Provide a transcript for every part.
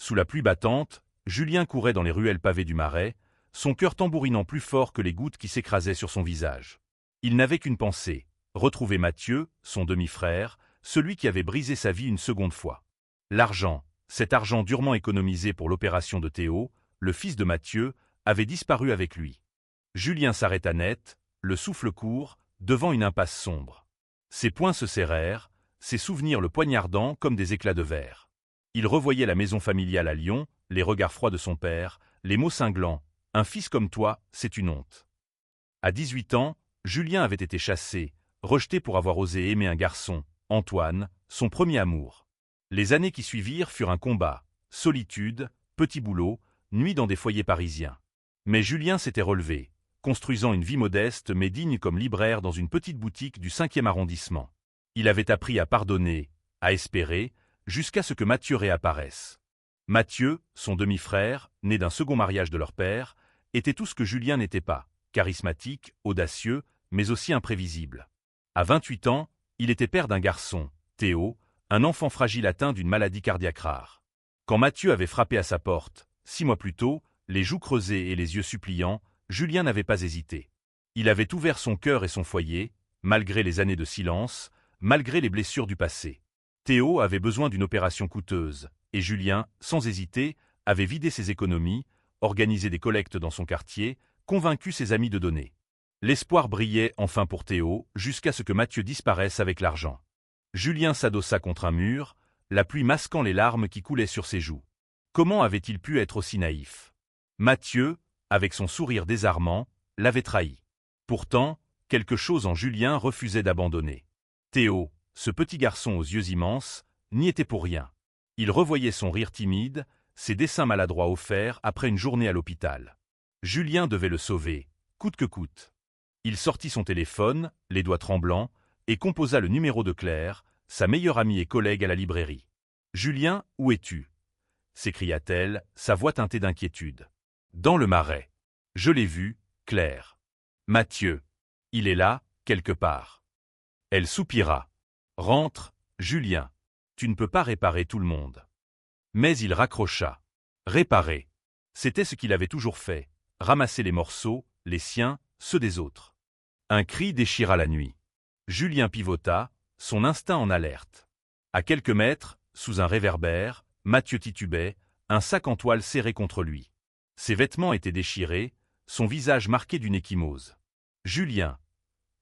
Sous la pluie battante, Julien courait dans les ruelles pavées du Marais, son cœur tambourinant plus fort que les gouttes qui s'écrasaient sur son visage. Il n'avait qu'une pensée, retrouver Mathieu, son demi-frère, celui qui avait brisé sa vie une seconde fois. L'argent, cet argent durement économisé pour l'opération de Théo, le fils de Mathieu, avait disparu avec lui. Julien s'arrêta net, le souffle court, devant une impasse sombre. Ses poings se serrèrent, ses souvenirs le poignardant comme des éclats de verre. Il revoyait la maison familiale à Lyon, les regards froids de son père, les mots cinglants. « Un fils comme toi, c'est une honte. » À 18 ans, Julien avait été chassé, rejeté pour avoir osé aimer un garçon, Antoine, son premier amour. Les années qui suivirent furent un combat, solitude, petits boulots, nuits dans des foyers parisiens. Mais Julien s'était relevé, construisant une vie modeste mais digne comme libraire dans une petite boutique du 5e arrondissement. Il avait appris à pardonner, à espérer, jusqu'à ce que Mathieu réapparaisse. Mathieu, son demi-frère, né d'un second mariage de leur père, était tout ce que Julien n'était pas, charismatique, audacieux, mais aussi imprévisible. À 28 ans, il était père d'un garçon, Théo, un enfant fragile atteint d'une maladie cardiaque rare. Quand Mathieu avait frappé à sa porte, 6 mois plus tôt, les joues creusées et les yeux suppliants, Julien n'avait pas hésité. Il avait ouvert son cœur et son foyer, malgré les années de silence, malgré les blessures du passé. Théo avait besoin d'une opération coûteuse, et Julien, sans hésiter, avait vidé ses économies, organisé des collectes dans son quartier, convaincu ses amis de donner. L'espoir brillait enfin pour Théo, jusqu'à ce que Mathieu disparaisse avec l'argent. Julien s'adossa contre un mur, la pluie masquant les larmes qui coulaient sur ses joues. Comment avait-il pu être aussi naïf? Mathieu, avec son sourire désarmant, l'avait trahi. Pourtant, quelque chose en Julien refusait d'abandonner. Théo, ce petit garçon aux yeux immenses, n'y était pour rien. Il revoyait son rire timide, ses dessins maladroits offerts après une journée à l'hôpital. Julien devait le sauver, coûte que coûte. Il sortit son téléphone, les doigts tremblants, et composa le numéro de Claire, sa meilleure amie et collègue à la librairie. « Julien, où es-tu » s'écria-t-elle, sa voix teintée d'inquiétude. « Dans le Marais. Je l'ai vu, Claire. Mathieu. Il est là, quelque part. » Elle soupira. « Rentre, Julien. Tu ne peux pas réparer tout le monde. » Mais il raccrocha. Réparer. C'était ce qu'il avait toujours fait, ramasser les morceaux, les siens, ceux des autres. Un cri déchira la nuit. Julien pivota, son instinct en alerte. À quelques mètres, sous un réverbère, Mathieu titubait, un sac en toile serré contre lui. Ses vêtements étaient déchirés, son visage marqué d'une ecchymose. « Julien »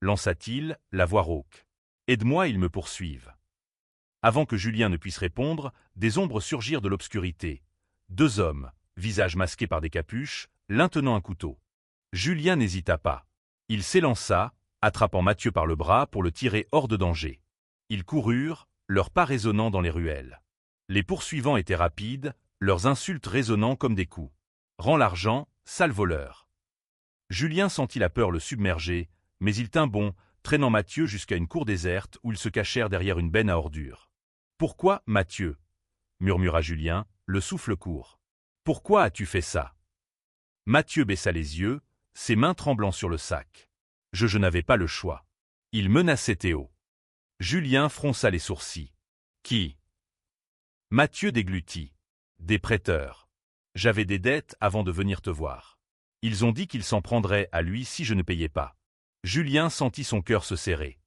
lança-t-il, la voix rauque. « Aide-moi, ils me poursuivent. » Avant que Julien ne puisse répondre, des ombres surgirent de l'obscurité. 2 hommes, visages masqués par des capuches, l'un tenant un couteau. Julien n'hésita pas. Il s'élança, attrapant Mathieu par le bras pour le tirer hors de danger. Ils coururent, leurs pas résonnant dans les ruelles. Les poursuivants étaient rapides, leurs insultes résonnant comme des coups. « Rends l'argent, sale voleur !» Julien sentit la peur le submerger, mais il tint bon, traînant Mathieu jusqu'à une cour déserte où ils se cachèrent derrière une benne à ordures. « Pourquoi, Mathieu » murmura Julien, le souffle court. « Pourquoi as-tu fait ça » Mathieu baissa les yeux, ses mains tremblant sur le sac. « Je n'avais pas le choix. » Il menaçait Théo. Julien fronça les sourcils. « Qui » Mathieu déglutit. « Des prêteurs. J'avais des dettes avant de venir te voir. Ils ont dit qu'ils s'en prendraient à lui si je ne payais pas. » Julien sentit son cœur se serrer.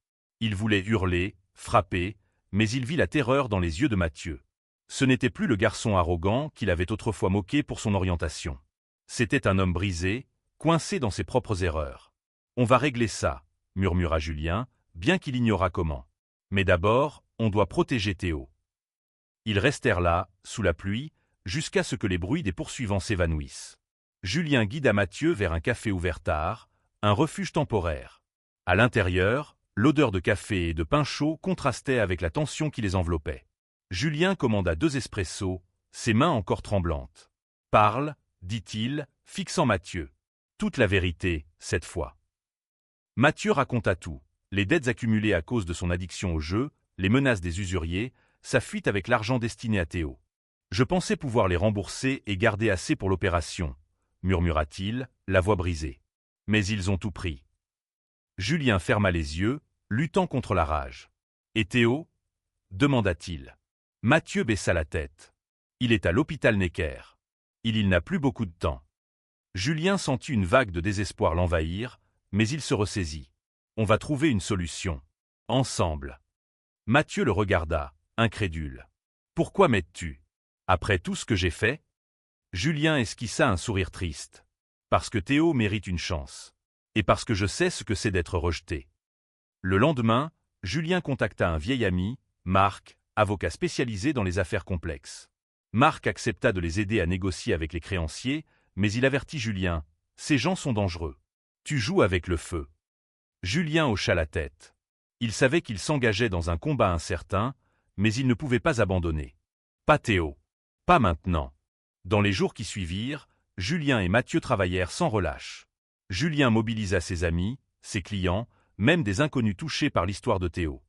Il voulait hurler, frapper, mais il vit la terreur dans les yeux de Mathieu. Ce n'était plus le garçon arrogant qu'il avait autrefois moqué pour son orientation. C'était un homme brisé, coincé dans ses propres erreurs. « On va régler ça » murmura Julien, bien qu'il ignorât comment. « Mais d'abord, on doit protéger Théo. » Ils restèrent là, sous la pluie, jusqu'à ce que les bruits des poursuivants s'évanouissent. Julien guida Mathieu vers un café ouvert tard, un refuge temporaire. À l'intérieur, l'odeur de café et de pain chaud contrastait avec la tension qui les enveloppait. Julien commanda 2 espressos, ses mains encore tremblantes. « Parle » dit-il, fixant Mathieu. Toute la vérité, cette fois. Mathieu raconta tout, les dettes accumulées à cause de son addiction au jeu, les menaces des usuriers, sa fuite avec l'argent destiné à Théo. « Je pensais pouvoir les rembourser et garder assez pour l'opération » murmura-t-il, la voix brisée. « Mais ils ont tout pris. » Julien ferma les yeux, luttant contre la rage. « Et Théo » demanda-t-il. Mathieu baissa la tête. Il est à l'hôpital Necker. Il n'a plus beaucoup de temps. Julien sentit une vague de désespoir l'envahir, mais il se ressaisit. On va trouver une solution. Ensemble. Mathieu le regarda, incrédule. Pourquoi m'aides-tu? Après tout ce que j'ai fait? Julien esquissa un sourire triste. Parce que Théo mérite une chance. Et parce que je sais ce que c'est d'être rejeté. Le lendemain, Julien contacta un vieil ami, Marc, avocat spécialisé dans les affaires complexes. Marc accepta de les aider à négocier avec les créanciers, mais il avertit Julien, « Ces gens sont dangereux. Tu joues avec le feu. » Julien hocha la tête. Il savait qu'il s'engageait dans un combat incertain, mais il ne pouvait pas abandonner. Pas Théo. Pas maintenant. Dans les jours qui suivirent, Julien et Mathieu travaillèrent sans relâche. Julien mobilisa ses amis, ses clients, même des inconnus touchés par l'histoire de Théo.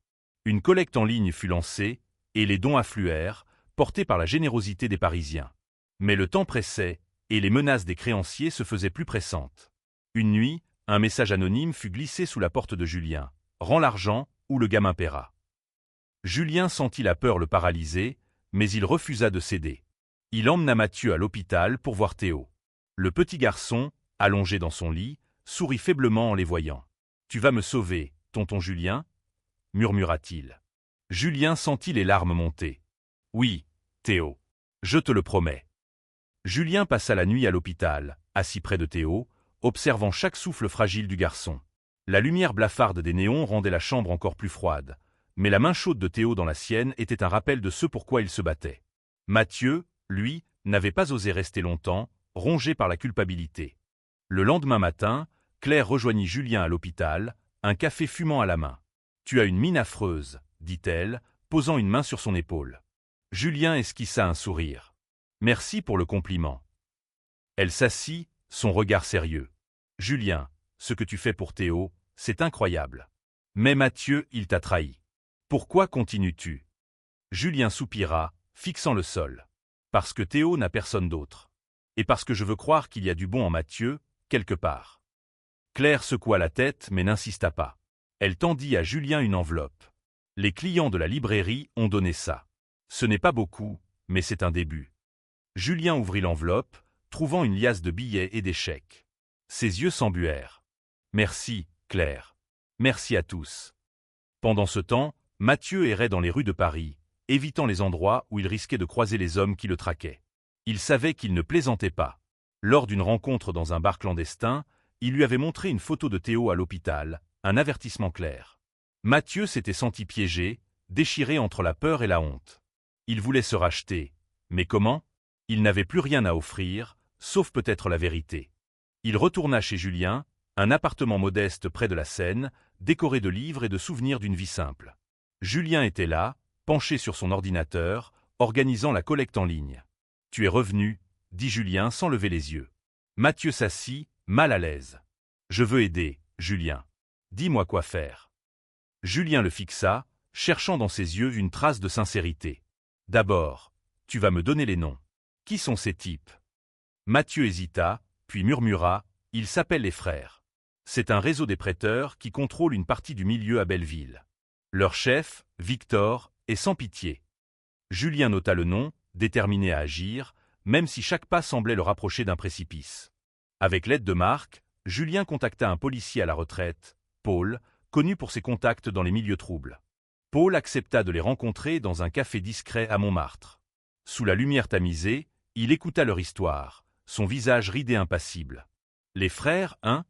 Une collecte en ligne fut lancée, et les dons affluèrent, portés par la générosité des Parisiens. Mais le temps pressait, et les menaces des créanciers se faisaient plus pressantes. Une nuit, un message anonyme fut glissé sous la porte de Julien. « Rends l'argent, ou le gamin paiera. » Julien sentit la peur le paralyser, mais il refusa de céder. Il emmena Mathieu à l'hôpital pour voir Théo. Le petit garçon, allongé dans son lit, sourit faiblement en les voyant. « Tu vas me sauver, tonton Julien » murmura-t-il. Julien sentit les larmes monter. « Oui, Théo. Je te le promets. » Julien passa la nuit à l'hôpital, assis près de Théo, observant chaque souffle fragile du garçon. La lumière blafarde des néons rendait la chambre encore plus froide, mais la main chaude de Théo dans la sienne était un rappel de ce pourquoi il se battait. Mathieu, lui, n'avait pas osé rester longtemps, rongé par la culpabilité. Le lendemain matin, Claire rejoignit Julien à l'hôpital, un café fumant à la main. « Tu as une mine affreuse, » dit-elle, posant une main sur son épaule. Julien esquissa un sourire. « Merci pour le compliment. » Elle s'assit, son regard sérieux. « Julien, ce que tu fais pour Théo, c'est incroyable. Mais Mathieu, il t'a trahi. Pourquoi continues-tu » Julien soupira, fixant le sol. « Parce que Théo n'a personne d'autre. Et parce que je veux croire qu'il y a du bon en Mathieu, quelque part. » Claire secoua la tête mais n'insista pas. Elle tendit à Julien une enveloppe. « Les clients de la librairie ont donné ça. Ce n'est pas beaucoup, mais c'est un début. » Julien ouvrit l'enveloppe, trouvant une liasse de billets et des chèques. Ses yeux s'embuèrent. « Merci, Claire. Merci à tous. » Pendant ce temps, Mathieu errait dans les rues de Paris, évitant les endroits où il risquait de croiser les hommes qui le traquaient. Il savait qu'il ne plaisantait pas. Lors d'une rencontre dans un bar clandestin, il lui avait montré une photo de Théo à l'hôpital, un avertissement clair. Mathieu s'était senti piégé, déchiré entre la peur et la honte. Il voulait se racheter, mais comment? Il n'avait plus rien à offrir, sauf peut-être la vérité. Il retourna chez Julien, un appartement modeste près de la Seine, décoré de livres et de souvenirs d'une vie simple. Julien était là, penché sur son ordinateur, organisant la collecte en ligne. « Tu es revenu » dit Julien sans lever les yeux. Mathieu s'assit, mal à l'aise. « Je veux aider, Julien. Dis-moi quoi faire. » Julien le fixa, cherchant dans ses yeux une trace de sincérité. « D'abord, tu vas me donner les noms. Qui sont ces types ?» Mathieu hésita, puis murmura, « Ils s'appellent les frères. C'est un réseau des prêteurs qui contrôle une partie du milieu à Belleville. Leur chef, Victor, est sans pitié. » Julien nota le nom, déterminé à agir, même si chaque pas semblait le rapprocher d'un précipice. Avec l'aide de Marc, Julien contacta un policier à la retraite, Paul, connu pour ses contacts dans les milieux troubles. Paul accepta de les rencontrer dans un café discret à Montmartre. Sous la lumière tamisée, il écouta leur histoire, son visage ridé impassible. « Les frères, hein »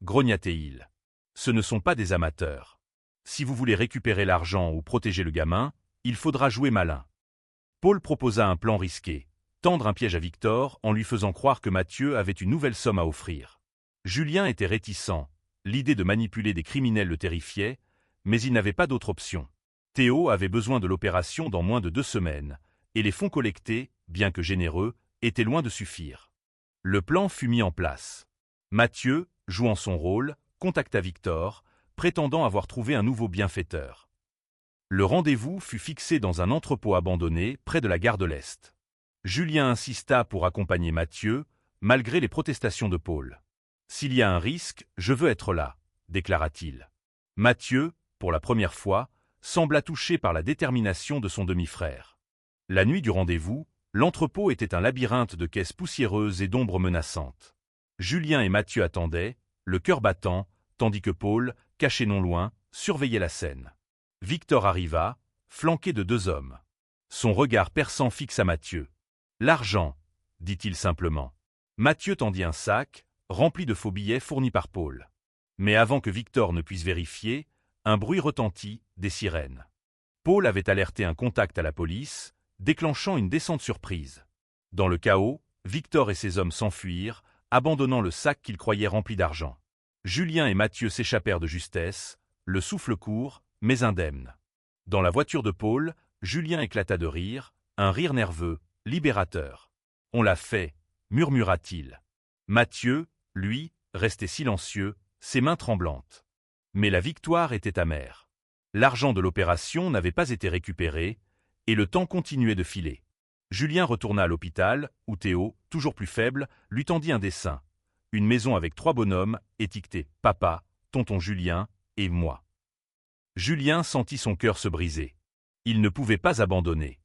grogna-t-il. « Ce ne sont pas des amateurs. Si vous voulez récupérer l'argent ou protéger le gamin, il faudra jouer malin. » Paul proposa un plan risqué, tendre un piège à Victor en lui faisant croire que Mathieu avait une nouvelle somme à offrir. Julien était réticent, l'idée de manipuler des criminels le terrifiait, mais il n'avait pas d'autre option. Théo avait besoin de l'opération dans moins de 2 semaines, et les fonds collectés, bien que généreux, étaient loin de suffire. Le plan fut mis en place. Mathieu, jouant son rôle, contacta Victor, prétendant avoir trouvé un nouveau bienfaiteur. Le rendez-vous fut fixé dans un entrepôt abandonné près de la gare de l'Est. Julien insista pour accompagner Mathieu, malgré les protestations de Paul. « S'il y a un risque, je veux être là », déclara-t-il. Mathieu, pour la première fois, sembla touché par la détermination de son demi-frère. La nuit du rendez-vous, L'entrepôt était un labyrinthe de caisses poussiéreuses et d'ombres menaçantes. Julien et Mathieu attendaient, le cœur battant, tandis que Paul, caché non loin, surveillait la scène. Victor arriva, flanqué de 2 hommes. Son regard perçant fixe à Mathieu. « L'argent » dit-il simplement. Mathieu tendit un sac, rempli de faux billets fournis par Paul. Mais avant que Victor ne puisse vérifier, un bruit retentit, des sirènes. Paul avait alerté un contact à la police, déclenchant une descente surprise. Dans le chaos, Victor et ses hommes s'enfuirent, abandonnant le sac qu'ils croyaient rempli d'argent. Julien et Mathieu s'échappèrent de justesse, le souffle court, mais indemne. Dans la voiture de Paul, Julien éclata de rire, un rire nerveux, libérateur. « On l'a fait » murmura-t-il. Mathieu, lui, restait silencieux, ses mains tremblantes. Mais la victoire était amère. L'argent de l'opération n'avait pas été récupéré, et le temps continuait de filer. Julien retourna à l'hôpital, où Théo, toujours plus faible, lui tendit un dessin. Une maison avec 3 bonhommes, étiquetés « Papa »,« Tonton Julien » et « Moi ». Julien sentit son cœur se briser. Il ne pouvait pas abandonner.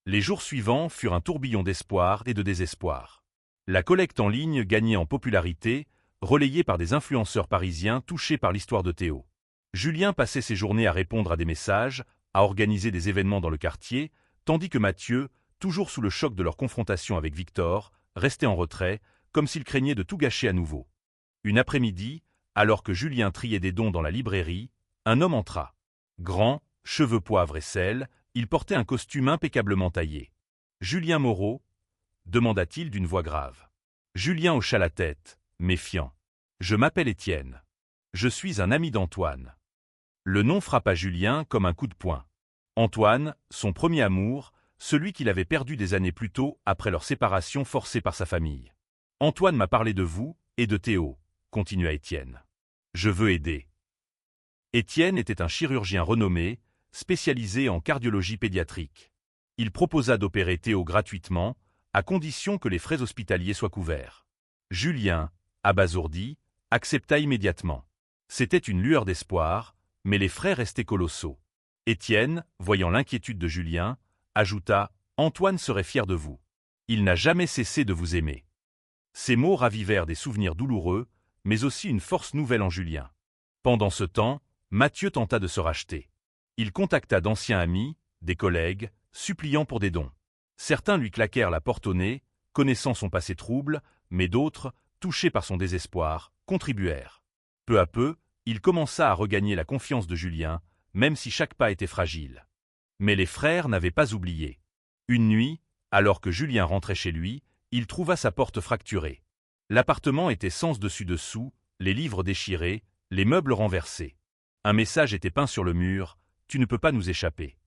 Les jours suivants furent un tourbillon d'espoir et de désespoir. La collecte en ligne gagnait en popularité, relayée par des influenceurs parisiens touchés par l'histoire de Théo. Julien passait ses journées à répondre à des messages, à organiser des événements dans le quartier, tandis que Mathieu, toujours sous le choc de leur confrontation avec Victor, restait en retrait, comme s'il craignait de tout gâcher à nouveau. Une après-midi, alors que Julien triait des dons dans la librairie, un homme entra. Grand, cheveux poivre et sel, il portait un costume impeccablement taillé. « Julien Moreau » demanda-t-il d'une voix grave. Julien hocha la tête, méfiant. « Je m'appelle Étienne. Je suis un ami d'Antoine. » Le nom frappa Julien comme un coup de poing. Antoine, son premier amour, celui qu'il avait perdu des années plus tôt après leur séparation forcée par sa famille. « Antoine m'a parlé de vous et de Théo » continua Étienne. « Je veux aider. » Étienne était un chirurgien renommé, spécialisé en cardiologie pédiatrique. Il proposa d'opérer Théo gratuitement, à condition que les frais hospitaliers soient couverts. Julien, abasourdi, accepta immédiatement. C'était une lueur d'espoir, mais les frais restaient colossaux. Étienne, voyant l'inquiétude de Julien, ajouta « Antoine serait fier de vous. Il n'a jamais cessé de vous aimer. » Ces mots ravivèrent des souvenirs douloureux, mais aussi une force nouvelle en Julien. Pendant ce temps, Mathieu tenta de se racheter. Il contacta d'anciens amis, des collègues, suppliant pour des dons. Certains lui claquèrent la porte au nez, connaissant son passé trouble, mais d'autres, touchés par son désespoir, contribuèrent. Peu à peu, il commença à regagner la confiance de Julien, même si chaque pas était fragile. Mais les frères n'avaient pas oublié. Une nuit, alors que Julien rentrait chez lui, il trouva sa porte fracturée. L'appartement était sens dessus dessous, les livres déchirés, les meubles renversés. Un message était peint sur le mur, « Tu ne peux pas nous échapper ».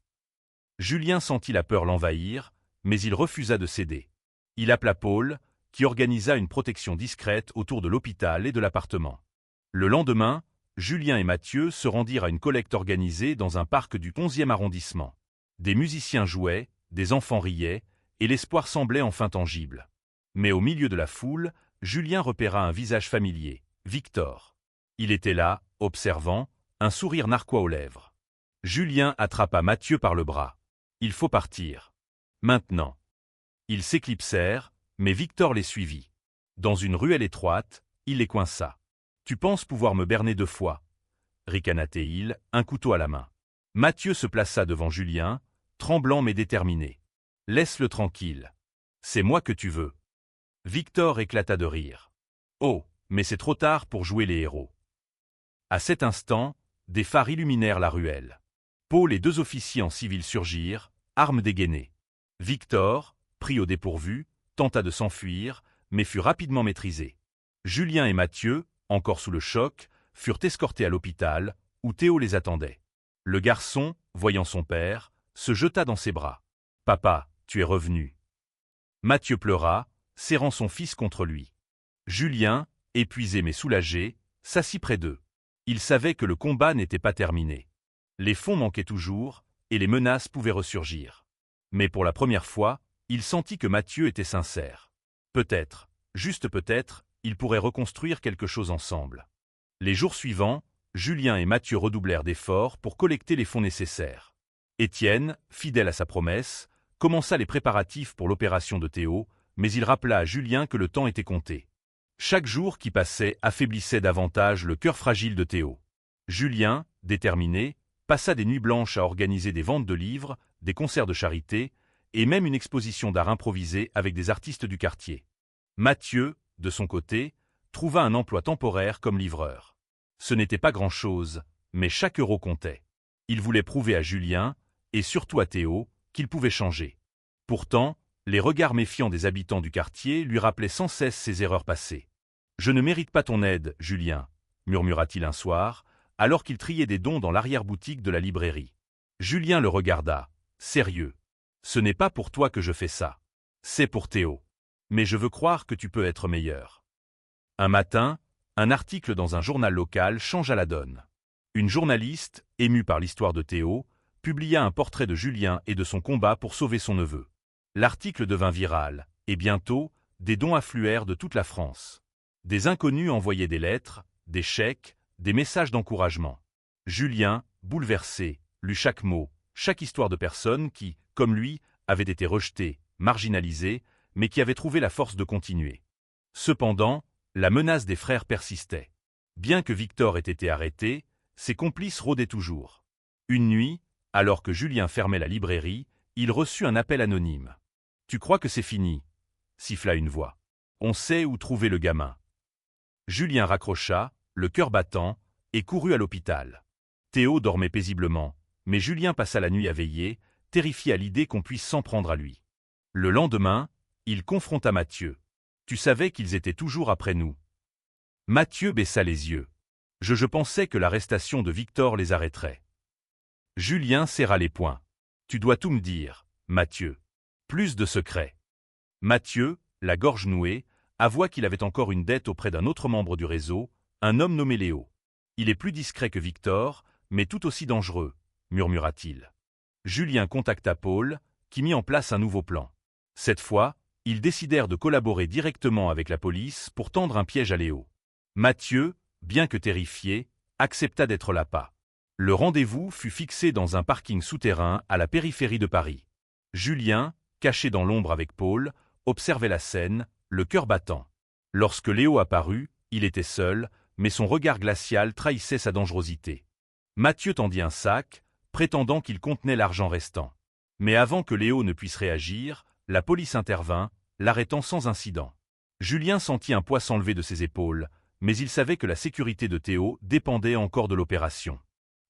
Julien sentit la peur l'envahir, mais il refusa de céder. Il appela Paul, qui organisa une protection discrète autour de l'hôpital et de l'appartement. Le lendemain, Julien et Mathieu se rendirent à une collecte organisée dans un parc du 11e arrondissement. Des musiciens jouaient, des enfants riaient, et l'espoir semblait enfin tangible. Mais au milieu de la foule, Julien repéra un visage familier, Victor. Il était là, observant, un sourire narquois aux lèvres. Julien attrapa Mathieu par le bras. « Il faut partir. Maintenant. » Ils s'éclipsèrent, mais Victor les suivit. Dans une ruelle étroite, il les coinça. « Tu penses pouvoir me berner 2 fois » ricana-t-il, un couteau à la main. Mathieu se plaça devant Julien, tremblant mais déterminé. « Laisse-le tranquille. C'est moi que tu veux. » Victor éclata de rire. « Oh, mais c'est trop tard pour jouer les héros. » À cet instant, des phares illuminèrent la ruelle. Paul et 2 officiers en civil surgirent, armes dégainées. Victor, pris au dépourvu, tenta de s'enfuir, mais fut rapidement maîtrisé. Julien et Mathieu, encore sous le choc, furent escortés à l'hôpital, où Théo les attendait. Le garçon, voyant son père, se jeta dans ses bras. « Papa, tu es revenu. » Mathieu pleura, serrant son fils contre lui. Julien, épuisé mais soulagé, s'assit près d'eux. Il savait que le combat n'était pas terminé. Les fonds manquaient toujours, et les menaces pouvaient ressurgir. Mais pour la première fois, il sentit que Mathieu était sincère. Peut-être, juste peut-être, ils pourraient reconstruire quelque chose ensemble. Les jours suivants, Julien et Mathieu redoublèrent d'efforts pour collecter les fonds nécessaires. Étienne, fidèle à sa promesse, commença les préparatifs pour l'opération de Théo, mais il rappela à Julien que le temps était compté. Chaque jour qui passait affaiblissait davantage le cœur fragile de Théo. Julien, déterminé, passa des nuits blanches à organiser des ventes de livres, des concerts de charité, et même une exposition d'art improvisée avec des artistes du quartier. Mathieu, de son côté, trouva un emploi temporaire comme livreur. Ce n'était pas grand-chose, mais chaque euro comptait. Il voulait prouver à Julien, et surtout à Théo, qu'il pouvait changer. Pourtant, les regards méfiants des habitants du quartier lui rappelaient sans cesse ses erreurs passées. « Je ne mérite pas ton aide, Julien », murmura-t-il un soir, alors qu'il triait des dons dans l'arrière-boutique de la librairie. Julien le regarda, sérieux. « Ce n'est pas pour toi que je fais ça. C'est pour Théo. Mais je veux croire que tu peux être meilleur. » Un matin, un article dans un journal local changea la donne. Une journaliste, émue par l'histoire de Théo, publia un portrait de Julien et de son combat pour sauver son neveu. L'article devint viral, et bientôt, des dons affluèrent de toute la France. Des inconnus envoyaient des lettres, des chèques, des messages d'encouragement. Julien, bouleversé, lut chaque mot, chaque histoire de personnes qui, comme lui, avaient été rejetées, marginalisées, mais qui avaient trouvé la force de continuer. Cependant, la menace des frères persistait. Bien que Victor ait été arrêté, ses complices rôdaient toujours. Une nuit, alors que Julien fermait la librairie, il reçut un appel anonyme. « Tu crois que c'est fini ?» siffla une voix. « On sait où trouver le gamin. » Julien raccrocha, le cœur battant, et courut à l'hôpital. Théo dormait paisiblement, mais Julien passa la nuit à veiller, terrifié à l'idée qu'on puisse s'en prendre à lui. Le lendemain, il confronta Mathieu. « Tu savais qu'ils étaient toujours après nous. » Mathieu baissa les yeux. « Je pensais que l'arrestation de Victor les arrêterait. » Julien serra les poings. « Tu dois tout me dire, Mathieu. Plus de secrets. » Mathieu, la gorge nouée, avoua qu'il avait encore une dette auprès d'un autre membre du réseau, un homme nommé Léo. « Il est plus discret que Victor, mais tout aussi dangereux, » murmura-t-il. Julien contacta Paul, qui mit en place un nouveau plan. Cette fois, ils décidèrent de collaborer directement avec la police pour tendre un piège à Léo. Mathieu, bien que terrifié, accepta d'être l'appât. Le rendez-vous fut fixé dans un parking souterrain à la périphérie de Paris. Julien, caché dans l'ombre avec Paul, observait la scène, le cœur battant. Lorsque Léo apparut, il était seul, mais son regard glacial trahissait sa dangerosité. Mathieu tendit un sac, prétendant qu'il contenait l'argent restant. Mais avant que Léo ne puisse réagir, la police intervint, l'arrêtant sans incident. Julien sentit un poids s'enlever de ses épaules, mais il savait que la sécurité de Théo dépendait encore de l'opération.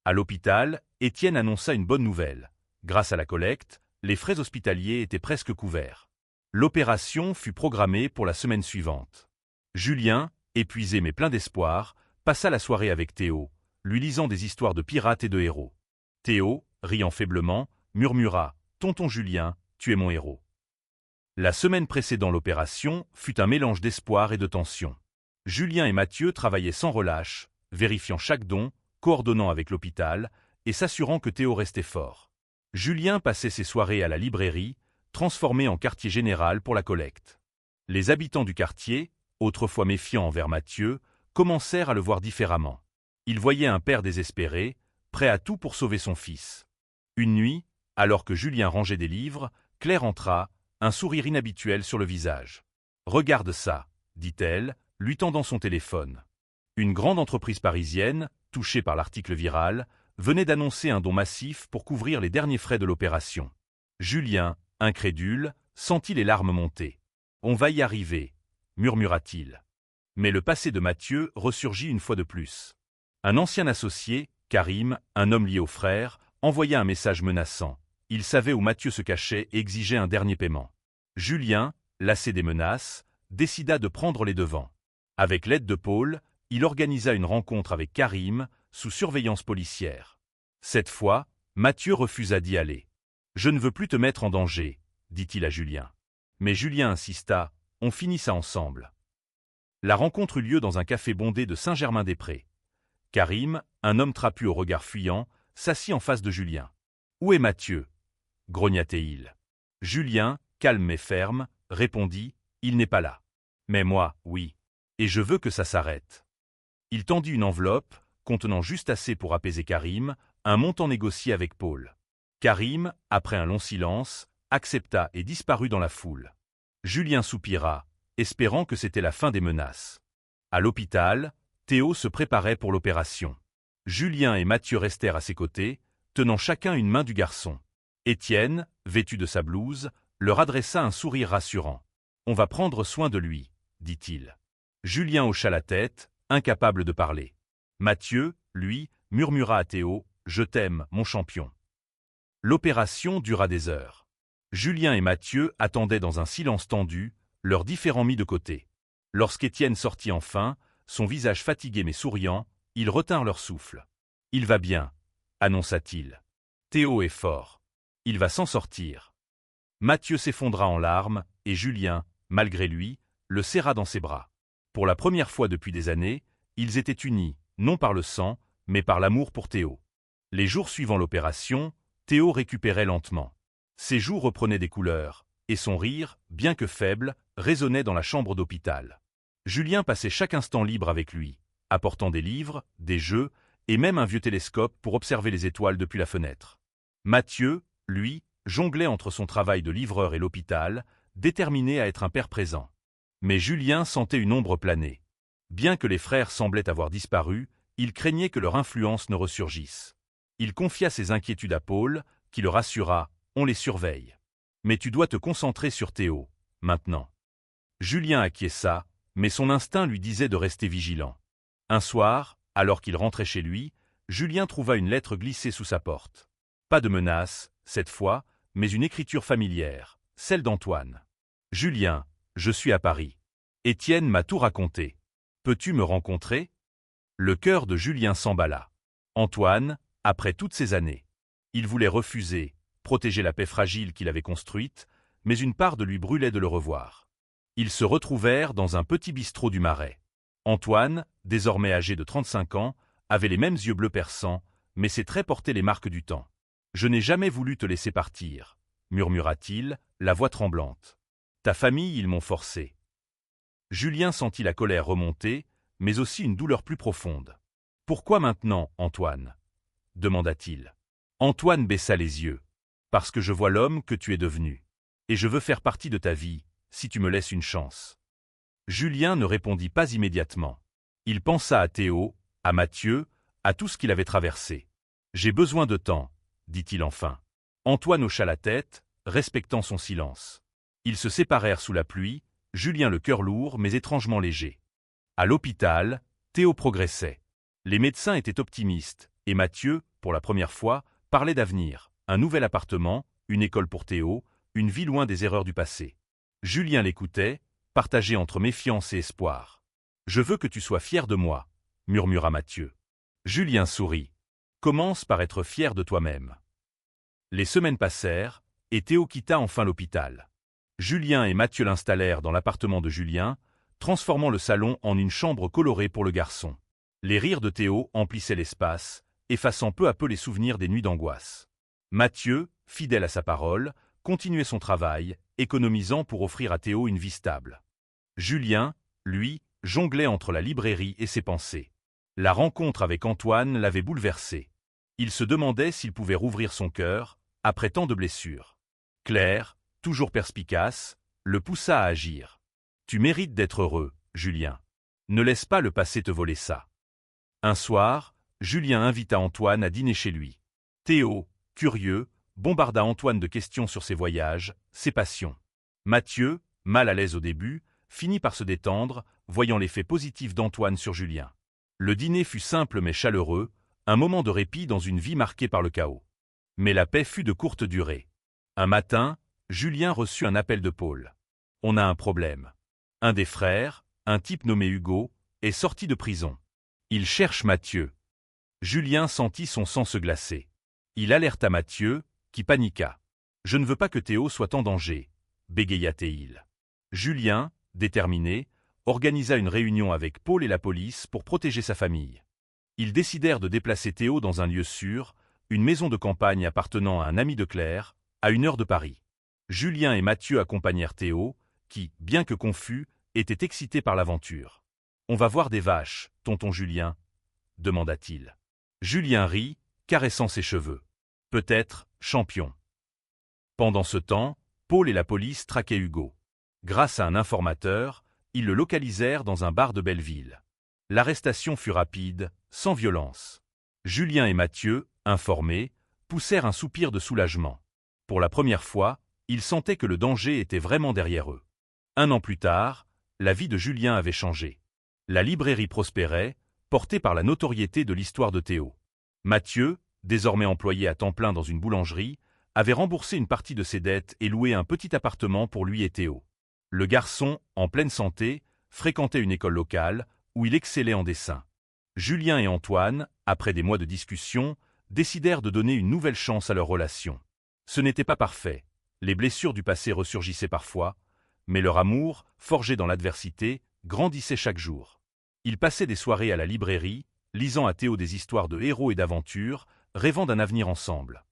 À l'hôpital, Étienne annonça une bonne nouvelle. Grâce à la collecte, les frais hospitaliers étaient presque couverts. L'opération fut programmée pour la semaine suivante. Julien, épuisé mais plein d'espoir, passa la soirée avec Théo, lui lisant des histoires de pirates et de héros. Théo, riant faiblement, murmura « Tonton Julien, tu es mon héros ». La semaine précédant l'opération fut un mélange d'espoir et de tension. Julien et Mathieu travaillaient sans relâche, vérifiant chaque don, coordonnant avec l'hôpital et s'assurant que Théo restait fort. Julien passait ses soirées à la librairie, transformée en quartier général pour la collecte. Les habitants du quartier, autrefois méfiants envers Mathieu, commencèrent à le voir différemment. Ils voyaient un père désespéré, prêt à tout pour sauver son fils. Une nuit, alors que Julien rangeait des livres, Claire entra, un sourire inhabituel sur le visage. « Regarde ça », dit-elle, lui tendant son téléphone. Une grande entreprise parisienne, touchée par l'article viral, venait d'annoncer un don massif pour couvrir les derniers frais de l'opération. Julien, incrédule, sentit les larmes monter. « On va y arriver », murmura-t-il. Mais le passé de Mathieu ressurgit une fois de plus. Un ancien associé, Karim, un homme lié au frère, envoya un message menaçant. Il savait où Mathieu se cachait et exigeait un dernier paiement. Julien, lassé des menaces, décida de prendre les devants. Avec l'aide de Paul, il organisa une rencontre avec Karim, sous surveillance policière. Cette fois, Mathieu refusa d'y aller. « Je ne veux plus te mettre en danger », dit-il à Julien. Mais Julien insista, « On finit ça ensemble ». La rencontre eut lieu dans un café bondé de Saint-Germain-des-Prés. Karim, un homme trapu au regard fuyant, s'assit en face de Julien. « Où est Mathieu ?» grogna-t-il. Julien, calme mais ferme, répondit « Il n'est pas là. Mais moi, oui. Et je veux que ça s'arrête. » Il tendit une enveloppe, contenant juste assez pour apaiser Karim, un montant négocié avec Paul. Karim, après un long silence, accepta et disparut dans la foule. Julien soupira, espérant que c'était la fin des menaces. À l'hôpital, Théo se préparait pour l'opération. Julien et Mathieu restèrent à ses côtés, tenant chacun une main du garçon. Étienne, vêtu de sa blouse, leur adressa un sourire rassurant. « On va prendre soin de lui », dit-il. Julien hocha la tête, incapable de parler. Mathieu, lui, murmura à Théo, « Je t'aime, mon champion ». L'opération dura des heures. Julien et Mathieu attendaient dans un silence tendu, leurs différends mis de côté. Lorsqu'Étienne sortit enfin, son visage fatigué mais souriant, ils retinrent leur souffle. « Il va bien », annonça-t-il. « Théo est fort. Il va s'en sortir. » Mathieu s'effondra en larmes, et Julien, malgré lui, le serra dans ses bras. Pour la première fois depuis des années, ils étaient unis, non par le sang, mais par l'amour pour Théo. Les jours suivant l'opération, Théo récupérait lentement. Ses joues reprenaient des couleurs, et son rire, bien que faible, résonnait dans la chambre d'hôpital. Julien passait chaque instant libre avec lui, apportant des livres, des jeux, et même un vieux télescope pour observer les étoiles depuis la fenêtre. Mathieu, lui, jonglait entre son travail de livreur et l'hôpital, déterminé à être un père présent. Mais Julien sentait une ombre planer. Bien que les frères semblaient avoir disparu, il craignait que leur influence ne ressurgisse. Il confia ses inquiétudes à Paul, qui le rassura, « On les surveille. Mais tu dois te concentrer sur Théo, maintenant. » Julien acquiesça, mais son instinct lui disait de rester vigilant. Un soir, alors qu'il rentrait chez lui, Julien trouva une lettre glissée sous sa porte. Pas de menace, cette fois, mais une écriture familière, celle d'Antoine. « Julien, je suis à Paris. Étienne m'a tout raconté. Peux-tu me rencontrer ?» Le cœur de Julien s'emballa. Antoine, après toutes ces années. Il voulait refuser, protéger la paix fragile qu'il avait construite, mais une part de lui brûlait de le revoir. Ils se retrouvèrent dans un petit bistrot du Marais. Antoine, désormais âgé de 35 ans, avait les mêmes yeux bleus perçants, mais ses traits portaient les marques du temps. « Je n'ai jamais voulu te laisser partir, » murmura-t-il, la voix tremblante. « Ta famille, ils m'ont forcé. » Julien sentit la colère remonter, mais aussi une douleur plus profonde. « Pourquoi maintenant, Antoine ?» demanda-t-il. Antoine baissa les yeux. « Parce que je vois l'homme que tu es devenu. Et je veux faire partie de ta vie, si tu me laisses une chance. » Julien ne répondit pas immédiatement. Il pensa à Théo, à Mathieu, à tout ce qu'il avait traversé. « J'ai besoin de temps, » dit-il enfin. Antoine hocha la tête, respectant son silence. Ils se séparèrent sous la pluie, Julien le cœur lourd mais étrangement léger. À l'hôpital, Théo progressait. Les médecins étaient optimistes, et Mathieu, pour la première fois, parlait d'avenir, un nouvel appartement, une école pour Théo, une vie loin des erreurs du passé. Julien l'écoutait, partagé entre méfiance et espoir. « Je veux que tu sois fier de moi, » murmura Mathieu. Julien sourit. « Commence par être fier de toi-même. » Les semaines passèrent, et Théo quitta enfin l'hôpital. Julien et Mathieu l'installèrent dans l'appartement de Julien, transformant le salon en une chambre colorée pour le garçon. Les rires de Théo emplissaient l'espace, effaçant peu à peu les souvenirs des nuits d'angoisse. Mathieu, fidèle à sa parole, continuait son travail, économisant pour offrir à Théo une vie stable. Julien, lui, jonglait entre la librairie et ses pensées. La rencontre avec Antoine l'avait bouleversé. Il se demandait s'il pouvait rouvrir son cœur, après tant de blessures. Claire, toujours perspicace, le poussa à agir. « Tu mérites d'être heureux, Julien. Ne laisse pas le passé te voler ça. » Un soir, Julien invita Antoine à dîner chez lui. Théo, curieux, bombarda Antoine de questions sur ses voyages, ses passions. Mathieu, mal à l'aise au début, finit par se détendre, voyant l'effet positif d'Antoine sur Julien. Le dîner fut simple mais chaleureux, un moment de répit dans une vie marquée par le chaos. Mais la paix fut de courte durée. Un matin, Julien reçut un appel de Paul. « On a un problème. Un des frères, un type nommé Hugo, est sorti de prison. Il cherche Mathieu. » Julien sentit son sang se glacer. Il alerta Mathieu, qui paniqua. « Je ne veux pas que Théo soit en danger, » bégaya-t-il. Julien, déterminé, organisa une réunion avec Paul et la police pour protéger sa famille. Ils décidèrent de déplacer Théo dans un lieu sûr, une maison de campagne appartenant à un ami de Claire, à 1 heure de Paris. Julien et Mathieu accompagnèrent Théo, qui, bien que confus, était excité par l'aventure. « On va voir des vaches, tonton Julien ?» demanda-t-il. Julien rit, caressant ses cheveux. « Peut-être, champion. » Pendant ce temps, Paul et la police traquaient Hugo. Grâce à un informateur, ils le localisèrent dans un bar de Belleville. L'arrestation fut rapide, sans violence. Julien et Mathieu, informés, poussèrent un soupir de soulagement. Pour la première fois, ils sentaient que le danger était vraiment derrière eux. 1 an plus tard, la vie de Julien avait changé. La librairie prospérait, portée par la notoriété de l'histoire de Théo. Mathieu, désormais employé à temps plein dans une boulangerie, avait remboursé une partie de ses dettes et loué un petit appartement pour lui et Théo. Le garçon, en pleine santé, fréquentait une école locale où il excellait en dessin. Julien et Antoine, après des mois de discussion, décidèrent de donner une nouvelle chance à leur relation. Ce n'était pas parfait, les blessures du passé ressurgissaient parfois, mais leur amour, forgé dans l'adversité, grandissait chaque jour. Ils passaient des soirées à la librairie, lisant à Théo des histoires de héros et d'aventures, rêvant d'un avenir ensemble.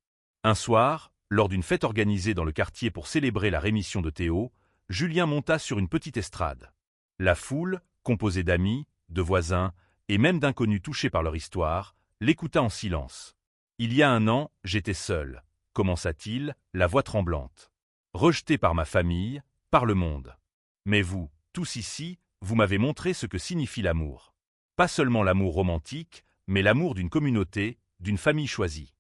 Un soir, lors d'une fête organisée dans le quartier pour célébrer la rémission de Théo, Julien monta sur une petite estrade. La foule, composée d'amis, de voisins et même d'inconnus touchés par leur histoire, l'écouta en silence. « Il y a 1 an, j'étais seul », commença-t-il, la voix tremblante. « Rejeté par ma famille, par le monde. Mais vous, tous ici, vous m'avez montré ce que signifie l'amour. Pas seulement l'amour romantique, mais l'amour d'une communauté, d'une famille choisie. »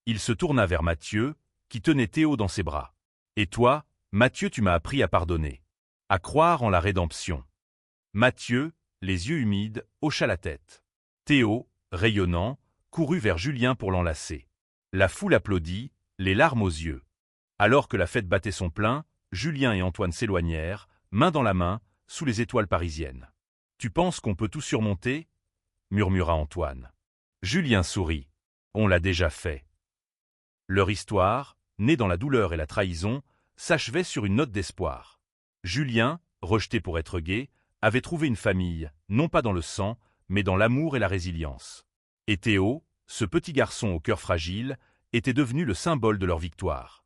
Il se tourna vers Mathieu, qui tenait Théo dans ses bras. « Et toi, Mathieu, tu m'as appris à pardonner, à croire en la rédemption. » Mathieu, les yeux humides, hocha la tête. Théo, rayonnant, courut vers Julien pour l'enlacer. La foule applaudit, les larmes aux yeux. Alors que la fête battait son plein, Julien et Antoine s'éloignèrent, main dans la main, sous les étoiles parisiennes. « Tu penses qu'on peut tout surmonter ?» murmura Antoine. Julien sourit. « On l'a déjà fait. » Leur histoire, née dans la douleur et la trahison, s'achevait sur une note d'espoir. Julien, rejeté pour être gai, avait trouvé une famille, non pas dans le sang, mais dans l'amour et la résilience. Et Théo, ce petit garçon au cœur fragile, était devenu le symbole de leur victoire.